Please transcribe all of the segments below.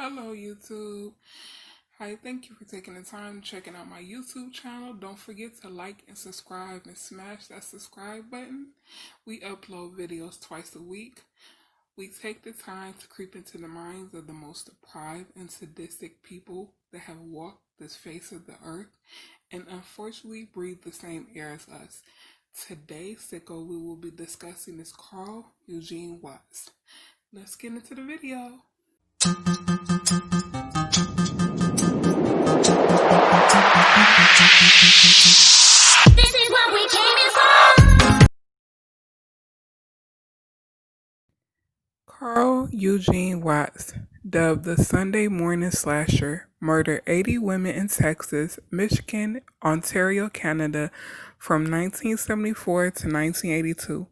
Hello YouTube. Hi, thank you for taking the time checking out my YouTube channel. Don't forget to like and subscribe and smash that subscribe button. We upload videos twice a week. We take the time to creep into the minds of the most deprived and sadistic people that have walked this face of the earth and unfortunately breathe the same air as us. Today, Sicko, we will be discussing is Carl Eugene Watts. Let's get into the video. This is what we came here for. Carl Eugene Watts, dubbed the Sunday Morning Slasher, murdered 80 women in Texas, Michigan, Ontario, Canada from 1974 to 1982.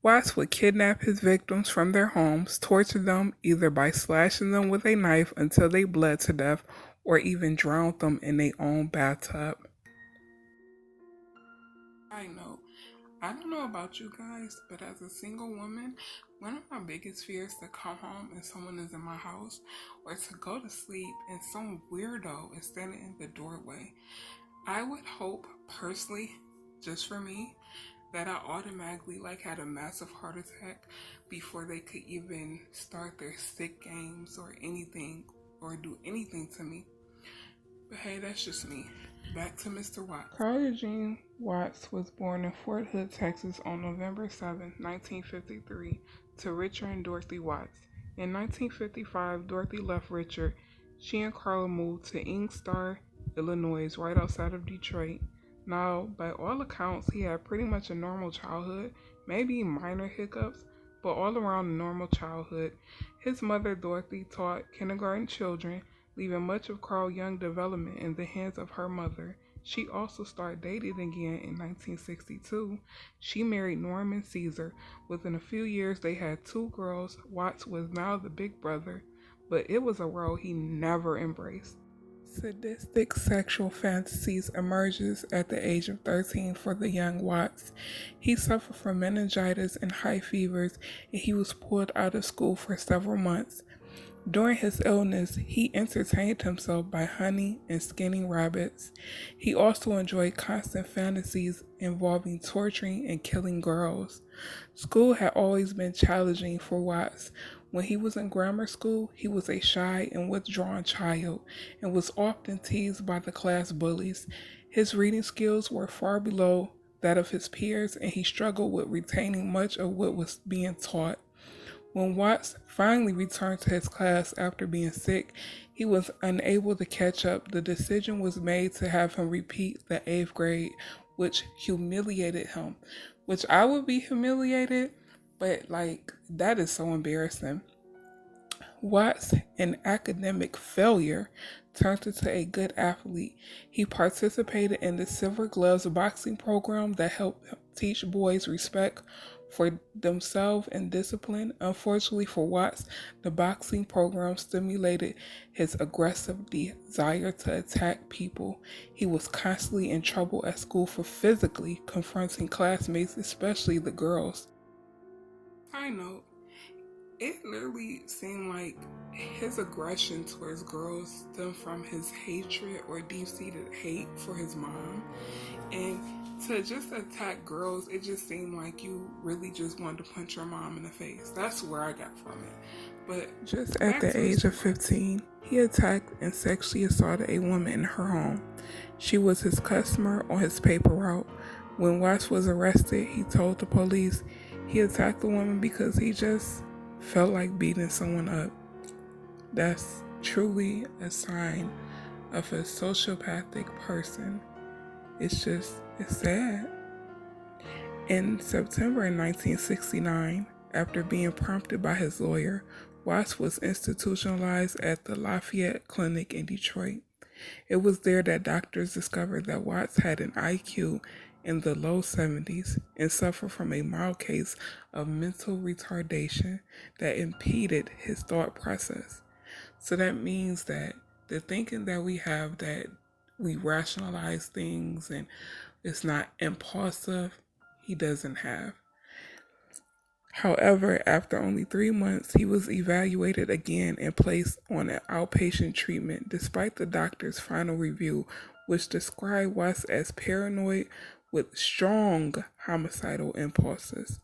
Watts would kidnap his victims from their homes, torture them either by slashing them with a knife until they bled to death or even drown them in their own bathtub. I don't know about you guys, but as a single woman, one of my biggest fears is to come home and someone is in my house, or to go to sleep and some weirdo is standing in the doorway. I would hope, personally, just for me, that I automatically had a massive heart attack before they could even start their sick games or anything or do anything to me. But hey, that's just me. Back to Mr. Watts. Carl Eugene Watts was born in Fort Hood, Texas on November 7, 1953, to Richard and Dorothy Watts. In 1955, Dorothy left Richard. She and Carla moved to Inkster, Illinois, right outside of Detroit. Now, by all accounts, he had pretty much a normal childhood, maybe minor hiccups, but all around a normal childhood. His mother, Dorothy, taught kindergarten children, leaving much of Carl's young development in the hands of her mother. She also started dating again in 1962. She married Norman Caesar. Within a few years, they had 2 girls. Watts was now the big brother, but it was a role he never embraced. Sadistic sexual fantasies emerges at the age of 13 for the young Watts. He suffered from meningitis and high fevers, and he was pulled out of school for several months. During his illness, he entertained himself by hunting and skinning rabbits. He also enjoyed constant fantasies involving torturing and killing girls. School had always been challenging for Watts. When he was in grammar school, he was a shy and withdrawn child and was often teased by the class bullies. His reading skills were far below that of his peers, and he struggled with retaining much of what was being taught. When Watts finally returned to his class after being sick, he was unable to catch up. The decision was made to have him repeat the 8th grade, which humiliated him. Which I would be humiliated, but that is so embarrassing. Watts, an academic failure, turned into a good athlete. He participated in the Silver Gloves boxing program that helped teach boys respect for themselves and discipline. Unfortunately for Watts, the boxing program stimulated his aggressive desire to attack people. He was constantly in trouble at school for physically confronting classmates, especially the girls. Side note, it literally seemed like his aggression towards girls stemmed from his hatred or deep-seated hate for his mom. And to just attack girls, it just seemed like you really just wanted to punch your mom in the face. That's where I got from it. But just at the age of 15, he attacked and sexually assaulted a woman in her home. She was his customer on his paper route. When Watts was arrested, he told the police he attacked the woman because he just felt like beating someone up. That's truly a sign of a sociopathic person. It's sad. In September 1969, after being prompted by his lawyer, Watts was institutionalized at the Lafayette Clinic in Detroit. It was there that doctors discovered that Watts had an IQ in the low 70s and suffered from a mild case of mental retardation that impeded his thought process. So that means that the thinking that we have, that we rationalize things and it's not impulsive, he doesn't have. However, after only 3 months, he was evaluated again and placed on an outpatient treatment despite the doctor's final review, which described Watts as paranoid with strong homicidal impulses.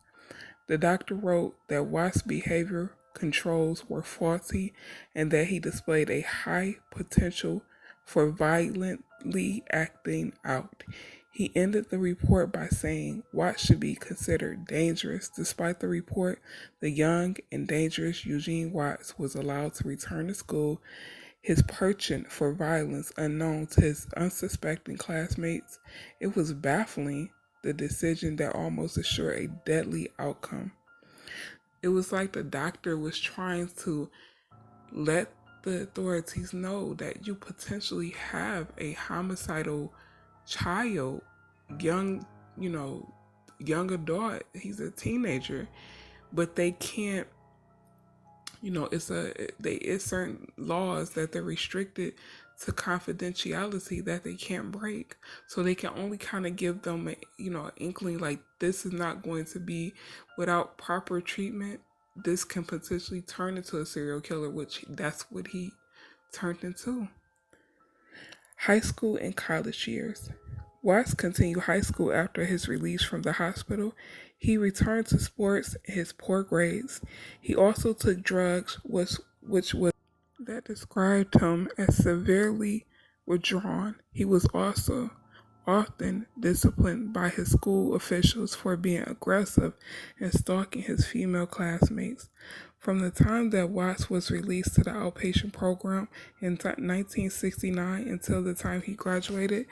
The doctor wrote that Watt's behavior controls were faulty and that he displayed a high potential for violently acting out. He ended the report by saying Watts should be considered dangerous. Despite the report, the young and dangerous Eugene Watts was allowed to return to school, his penchant for violence unknown to his unsuspecting classmates. It was baffling, the decision that almost assured a deadly outcome. It was like the doctor was trying to let the authorities know that you potentially have a homicidal child, young, you know, young adult. He's a teenager, but they can't, it's certain laws that they're restricted to confidentiality that they can't break. So they can only kind of give them an inkling like this is not going to be without proper treatment. This can potentially turn into a serial killer, which that's what he turned into. High school and college years. Watts continued high school after his release from the hospital. He returned to sports and his poor grades. He also took drugs, which was that described him as severely withdrawn. He was also often disciplined by his school officials for being aggressive and stalking his female classmates. From the time that Watts was released to the outpatient program in 1969 until the time he graduated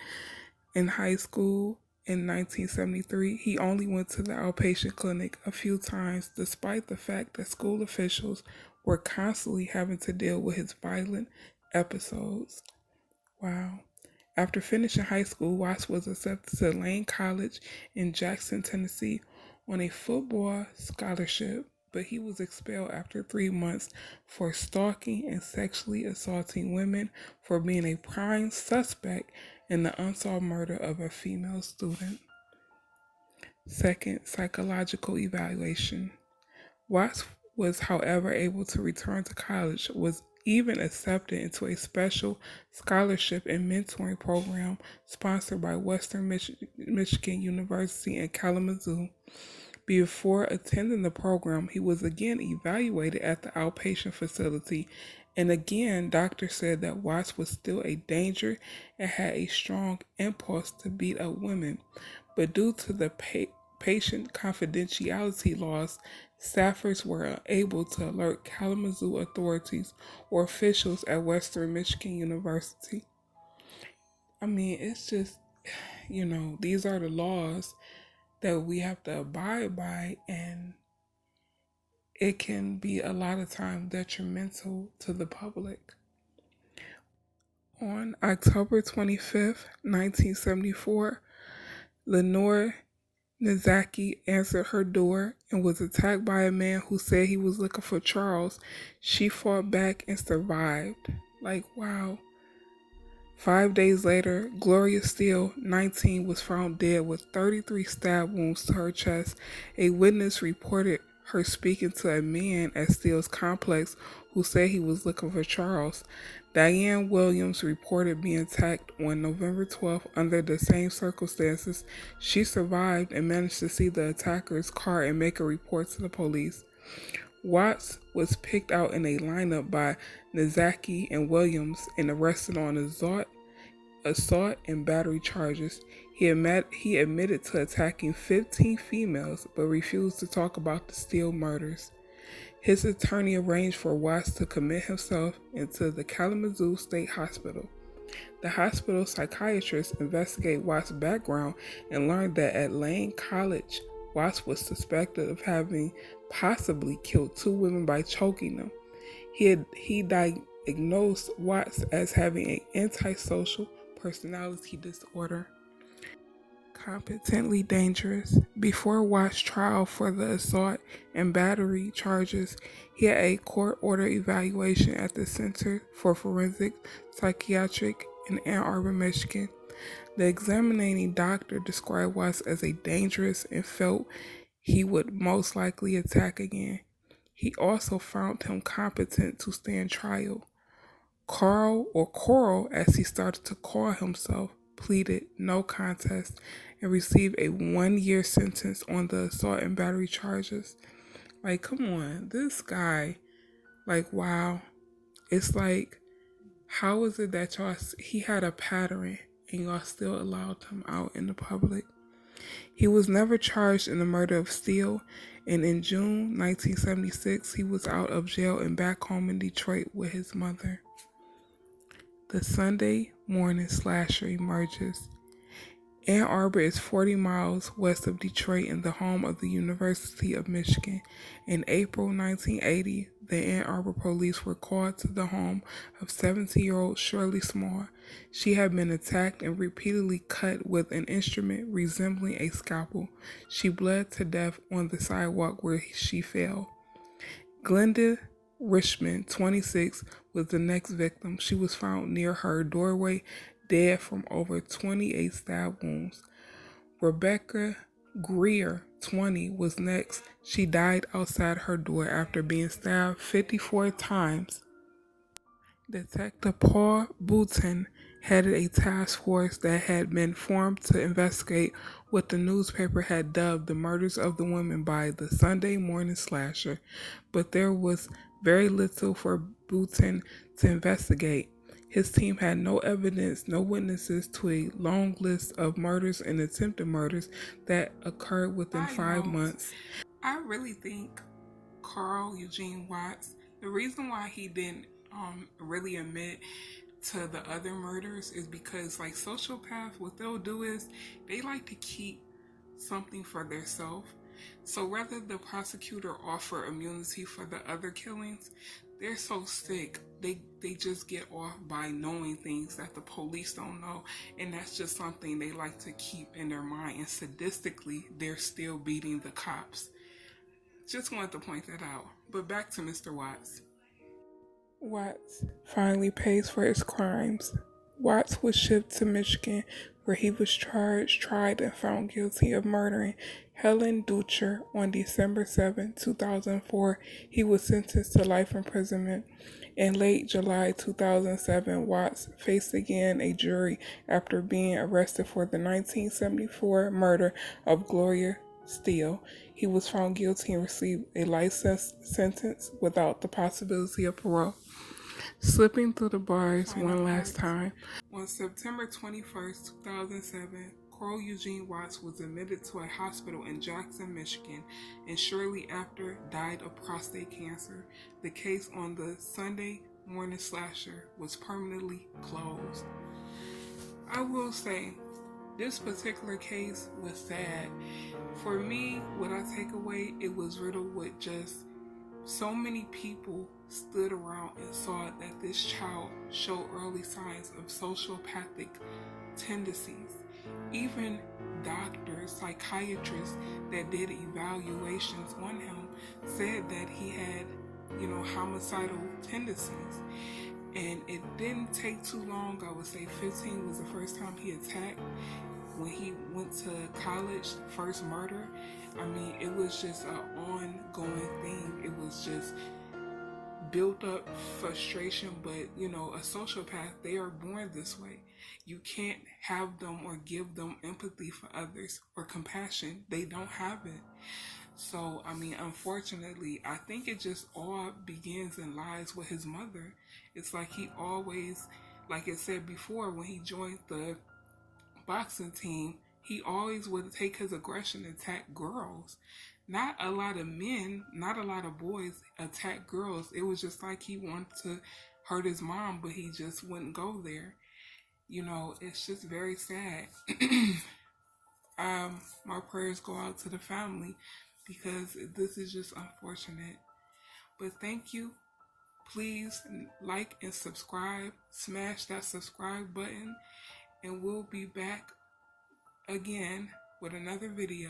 in high school in 1973, he only went to the outpatient clinic a few times, despite the fact that school officials were constantly having to deal with his violent episodes. Wow. After finishing high school, Watts was accepted to Lane College in Jackson, Tennessee on a football scholarship, but he was expelled after 3 months for stalking and sexually assaulting women for being a prime suspect in the unsolved murder of a female student. Second, psychological evaluation. Watts was, however, able to return to college, was even accepted into a special scholarship and mentoring program sponsored by Western Michigan University in Kalamazoo. Before attending the program, he was again evaluated at the outpatient facility, and again, doctors said that Watts was still a danger and had a strong impulse to beat up women. But due to the patient confidentiality laws, staffers were unable to alert Kalamazoo authorities or officials at Western Michigan University. I mean, it's just, these are the laws that we have to abide by, and it can be a lot of time detrimental to the public. On October 25th, 1974, Lenore Nizaki answered her door and was attacked by a man who said he was looking for Charles. She fought back and survived. Like, wow. 5 days later, Gloria Steele, 19, was found dead with 33 stab wounds to her chest. A witness reported her speaking to a man at Steele's complex who said he was looking for Charles. Diane Williams reported being attacked on November 12th under the same circumstances. She survived and managed to see the attacker's car and make a report to the police. Watts was picked out in a lineup by Nizaki and Williams and arrested on assault and battery charges. He admitted to attacking 15 females but refused to talk about the Steele murders. His attorney arranged for Watts to commit himself into the Kalamazoo State Hospital. The hospital psychiatrist investigated Watts' background and learned that at Lane College, Watts was suspected of having possibly killed 2 women by choking them. He diagnosed Watts as having an antisocial personality disorder. Competently dangerous. Before Watts' trial for the assault and battery charges, he had a court-ordered evaluation at the Center for Forensic Psychiatric in Ann Arbor, Michigan. The examining doctor described Watts as a dangerous and felt he would most likely attack again. He also found him competent to stand trial. Carl, or Coral as he started to call himself, pleaded no contest and received a 1 year sentence on the assault and battery charges. Like, come on, this guy, like, wow. It's like, how is it that he had a pattern and y'all still allowed him out in the public? He was never charged in the murder of Steele, and in June 1976, he was out of jail and back home in Detroit with his mother. The Sunday morning slasher emerges. Ann Arbor is 40 miles west of Detroit and the home of the University of Michigan. In April 1980, the Ann Arbor police were called to the home of 17-year-old Shirley Small. She had been attacked and repeatedly cut with an instrument resembling a scalpel. She bled to death on the sidewalk where she fell. Glenda Richmond, 26, was the next victim. She was found near her doorway, dead from over 28 stab wounds. Rebecca Greer, 20, was next. She died outside her door after being stabbed 54 times. Detective Paul Boutin headed a task force that had been formed to investigate what the newspaper had dubbed the murders of the women by the Sunday morning slasher, but there was very little for Boutin to investigate. His team had no evidence, no witnesses to a long list of murders and attempted murders that occurred within 5 months. I really think Carl Eugene Watts, the reason why he didn't really admit to the other murders is because, like, sociopaths, what they'll do is they like to keep something for themselves. So rather the prosecutor offer immunity for the other killings, they're so sick they just get off by knowing things that the police don't know, and that's just something they like to keep in their mind, and sadistically they're still beating the cops. Just wanted to point that out. But back to Mr. Watts. Watts finally pays for his crimes. Watts was shipped to Michigan, where he was charged, tried, and found guilty of murdering Helen Dutcher on December 7, 2004. He was sentenced to life imprisonment. In late July 2007, Watts faced again a jury after being arrested for the 1974 murder of Gloria Steele. He was found guilty and received a life sentence without the possibility of parole. Slipping through the bars one last time. On September 21st, 2007, Carl Eugene Watts was admitted to a hospital in Jackson, Michigan, and shortly after died of prostate cancer. The case on the Sunday morning slasher was permanently closed. I will say, this particular case was sad. For me, what I take away, it was riddled with just so many people stood around and saw that this child showed early signs of sociopathic tendencies. Even doctors, psychiatrists that did evaluations on him said that he had, homicidal tendencies. And it didn't take too long. I would say 15 was the first time he attacked. When he went to college, first murder, I mean, it was just an ongoing thing. It was just built up frustration, but a sociopath, they are born this way. You can't have them or give them empathy for others or compassion. They don't have it. So, I mean, unfortunately, I think it just all begins and lies with his mother. It's like he always, like I said before, when he joined the boxing team, he always would take his aggression and attack girls. Not a lot of men, not a lot of boys attack girls. It was just like he wanted to hurt his mom, but he just wouldn't go there. It's just very sad. My prayers go out to the family because this is just unfortunate. But thank you. Please like and subscribe. Smash that subscribe button. And we'll be back again with another video.